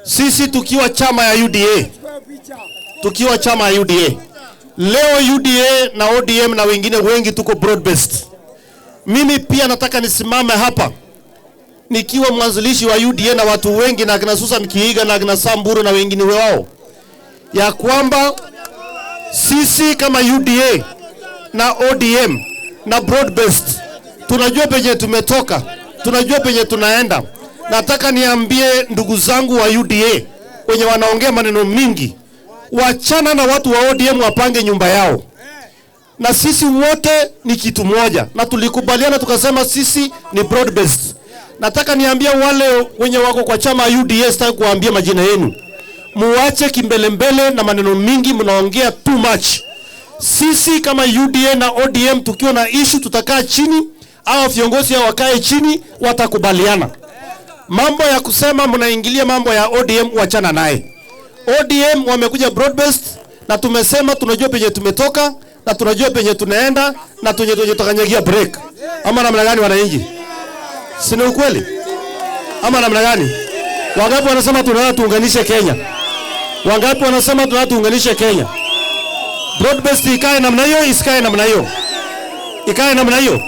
Sisi tukiwa chama ya UDA, leo UDA na ODM na wengine wengi tuko broad based. Mimi pia nataka nisimame hapa nikiwa mwanzilishi wa UDA na watu wengi na kina Susan Kiiga na kina Samburu na wengine wao, ya kwamba sisi kama UDA na ODM na broad based tunajua penye tumetoka, tunajua penye tunaenda. Nataka niambie ndugu zangu wa UDA wenye wanaongea maneno mingi, wachana na watu wa ODM, wapange nyumba yao. Na sisi wote ni kitu moja, na tulikubaliana tukasema sisi ni broad based. Nataka niambie wale wenye wako kwa chama UDA, sitaki kuambia majina yenu, muache kimbelembele na maneno mingi, mnaongea too much. Sisi kama UDA na ODM tukiwa na issue tutakaa chini, au viongozi hao wakae chini, watakubaliana. Mambo ya kusema mnaingilia mambo ya ODM, wachana naye. ODM wamekuja broad based, na tumesema tunajua penye tumetoka na tunajua penye tunaenda na tutakanyagia break. Ama namna gani wananchi? Si ni ukweli? Ama namna gani? Wangapi wanasema tunataka tuunganishe Kenya? Wangapi wanasema tunataka tuunganishe Kenya? Broad based ikae namna hiyo, isikae namna hiyo? Ikae namna hiyo.